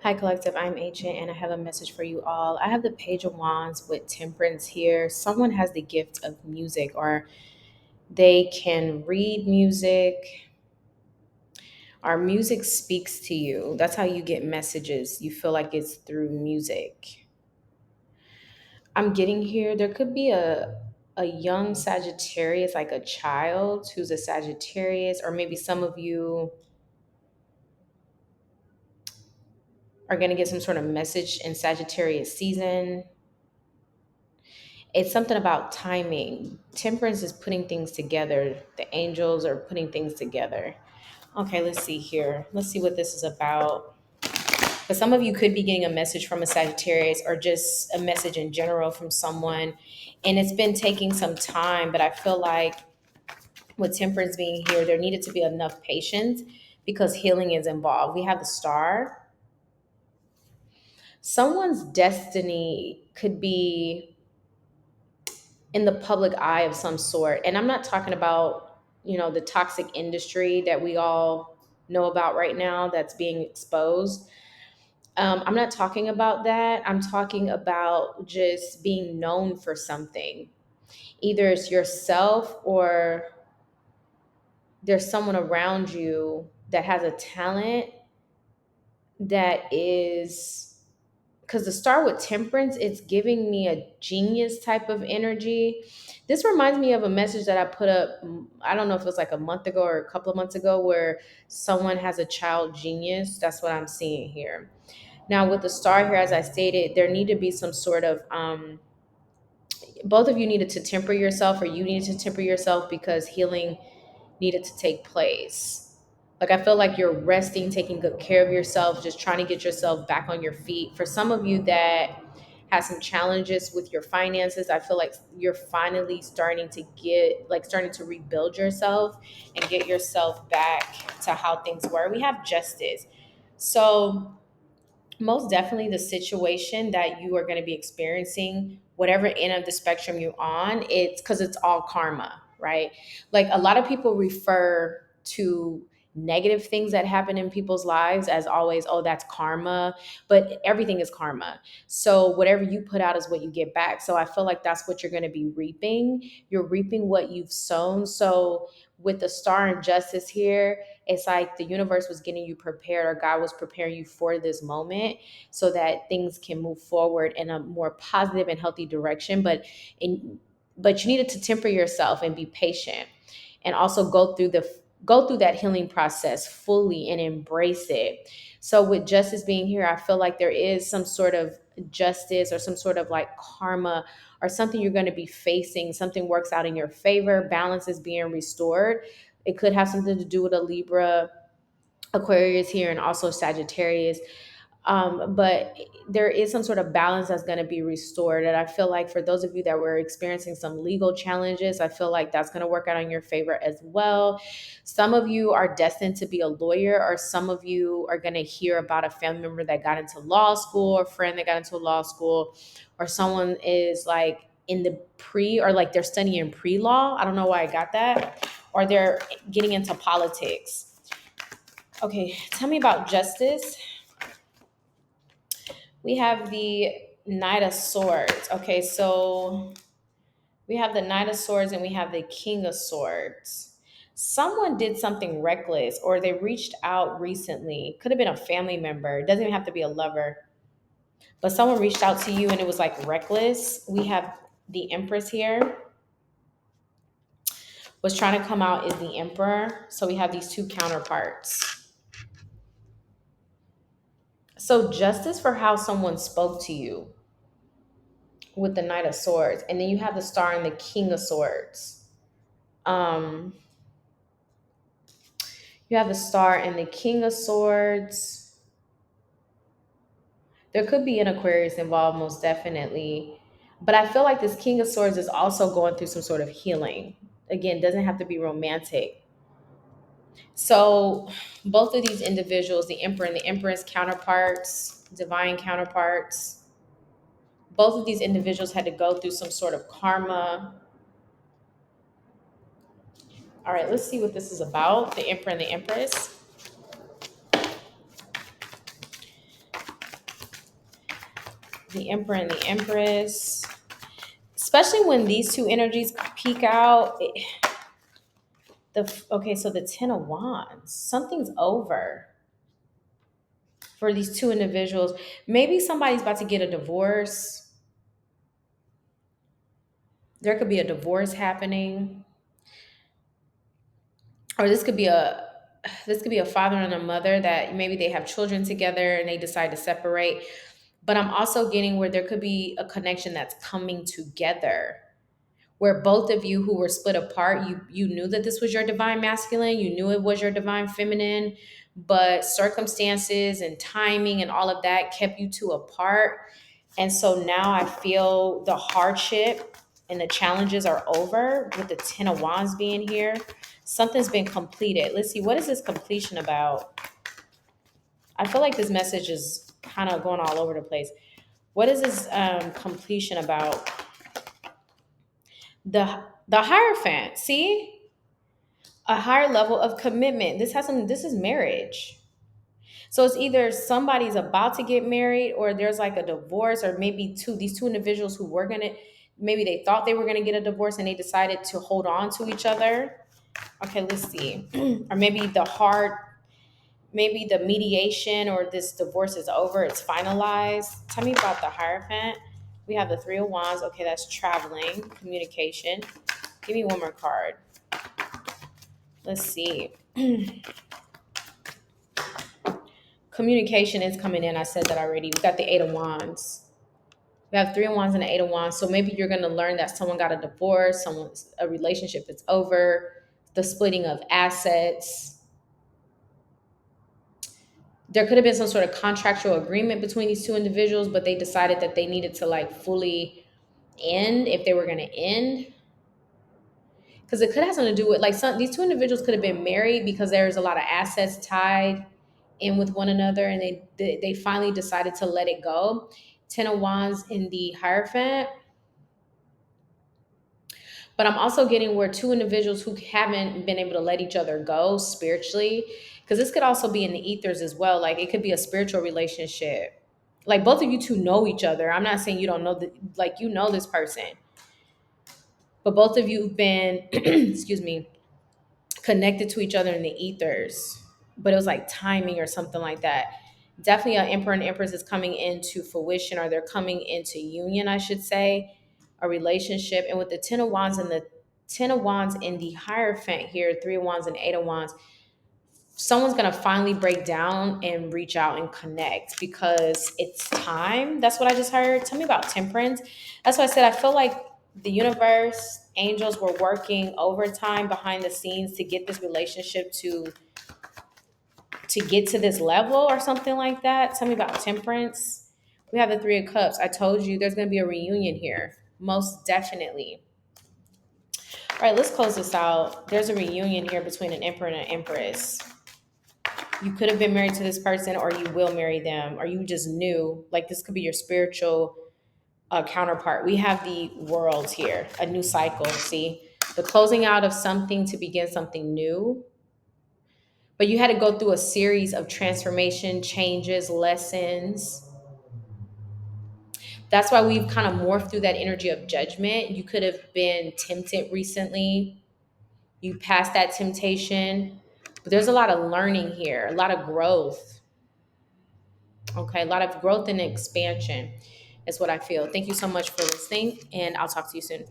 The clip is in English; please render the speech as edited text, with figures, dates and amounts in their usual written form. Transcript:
Hi, Collective. I'm Ancient, and I have a message for you all. I have the Page of Wands with Temperance here. Someone has the gift of music, or they can read music, or music speaks to you. That's how you get messages. You feel like it's through music. I'm getting here. There could be a young Sagittarius, like a child who's a Sagittarius, or maybe some of you are going to get some sort of message in Sagittarius season. It's something about timing. Temperance is putting things together. The angels are putting things together. Okay, let's see here. Let's see what this is about. But some of you could be getting a message from a Sagittarius or just a message in general from someone. And it's been taking some time, but I feel like with temperance being here, there needed to be enough patience because healing is involved. We have the star. Someone's destiny could be in the public eye of some sort. And I'm not talking about, the toxic industry that we all know about right now that's being exposed. I'm not talking about that. I'm talking about just being known for something. Either it's yourself or there's someone around you that has a talent that is, because the star with temperance, it's giving me a genius type of energy. This reminds me of a message that I put up, I don't know if it was like a month ago or a couple of months ago, where someone has a child genius. That's what I'm seeing here. Now with the star here, as I stated, there need to be some sort of both of you needed to temper yourself, or you needed to temper yourself because healing needed to take place. Like, I feel like you're resting, taking good care of yourself, just trying to get yourself back on your feet. For some of you that have some challenges with your finances, I feel like you're finally starting to starting to rebuild yourself and get yourself back to how things were. We have justice. So most definitely the situation that you are going to be experiencing, whatever end of the spectrum you're on, it's because it's all karma, right? Like, a lot of people refer to negative things that happen in people's lives as always, oh, that's karma. But everything is karma. So whatever you put out is what you get back. So I feel like that's what you're going to be reaping. You're reaping what you've sown. So with the star and justice here, it's like the universe was getting you prepared, or God was preparing you for this moment so that things can move forward in a more positive and healthy direction. In but you needed to temper yourself and be patient, and also go through that healing process fully and embrace it. So with justice being here, I feel like there is some sort of justice or some sort of like karma or something you're going to be facing. Something works out in your favor, balance is being restored. It could have something to do with a Libra, Aquarius here, and also Sagittarius. But there is some sort of balance that's going to be restored. And I feel like for those of you that were experiencing some legal challenges, I feel like that's going to work out in your favor as well. Some of you are destined to be a lawyer, or some of you are going to hear about a family member that got into law school, or a friend that got into law school, or someone is like in the pre, or like they're studying pre law. I don't know why I got that. Or they're getting into politics. Okay, tell me about justice. We have the Knight of Swords. Okay, so we have the Knight of Swords and we have the King of Swords. Someone did something reckless, or they reached out recently. Could have been a family member. It doesn't even have to be a lover. But someone reached out to you and it was like reckless. We have the Empress here. What's trying to come out is the Emperor. So we have these two counterparts. So justice for how someone spoke to you with the Knight of Swords, and then you have the Star and the King of Swords. Um, you have the Star and the King of Swords. There could be an Aquarius involved, most definitely, but I feel like this King of Swords is also going through some sort of healing. Again, doesn't have to be romantic. So both of these individuals, the Emperor and the Empress counterparts, divine counterparts, both of these individuals had to go through some sort of karma. All right, let's see what this is about. The Emperor and the Empress. The Emperor and the Empress. Especially when these two energies peak out. Okay, so the Ten of Wands. Something's over for these two individuals. Maybe somebody's about to get a divorce. There could be a divorce happening, or this could be a father and a mother that maybe they have children together and they decide to separate. But I'm also getting where there could be a connection that's coming together, where both of you who were split apart, you knew that this was your divine masculine, you knew it was your divine feminine, but circumstances and timing and all of that kept you two apart. And so now I feel the hardship and the challenges are over with the Ten of Wands being here. Something's been completed. Let's see, what is this completion about? I feel like this message is kind of going all over the place. What is this completion about? The Hierophant. See, a higher level of commitment. This is marriage. So it's either somebody's about to get married or there's like a divorce, or maybe these two individuals who were gonna, maybe they thought they were gonna get a divorce and they decided to hold on to each other. Okay, let's see. Or maybe the mediation or this divorce is over, it's finalized. Tell me about the Hierophant. We have the Three of Wands. Okay, that's traveling, communication. Give me one more card. Let's see. Communication is coming in. I said that already. We got the Eight of Wands. We have Three of Wands and the Eight of Wands. So maybe you're going to learn that someone got a divorce, a relationship is over, the splitting of assets. There could have been some sort of contractual agreement between these two individuals, but they decided that they needed to like fully end if they were going to end. Because it could have something to do with like these two individuals could have been married because there's a lot of assets tied in with one another, and they finally decided to let it go. Ten of Wands in the Hierophant. But I'm also getting where two individuals who haven't been able to let each other go spiritually, because this could also be in the ethers as well. Like it could be a spiritual relationship. Like both of you two know each other. I'm not saying you don't know like you know this person, but both of you have been, excuse me, connected to each other in the ethers, but it was like timing or something like that. Definitely an Emperor and Empress is coming into fruition, or they're coming into union, I should say, a relationship. And with the Ten of Wands in the Hierophant here, Three of Wands and Eight of Wands, someone's gonna finally break down and reach out and connect because it's time. That's what I just heard. Tell me about Temperance. That's why I said I feel like the universe, angels were working overtime behind the scenes to get this relationship to get to this level or something like that. Tell me about Temperance. We have the Three of Cups. I told you there's gonna be a reunion here. Most definitely. All right, let's close this out. There's a reunion here between an Emperor and an Empress. You could have been married to this person, or you will marry them, or you just knew. Like this could be your spiritual counterpart. We have the Worlds here, a new cycle. See, the closing out of something to begin something new. But you had to go through a series of transformation, changes, lessons. That's why we've kind of morphed through that energy of judgment. You could have been tempted recently. You passed that temptation. But there's a lot of learning here, a lot of growth. Okay, a lot of growth and expansion is what I feel. Thank you so much for listening, and I'll talk to you soon.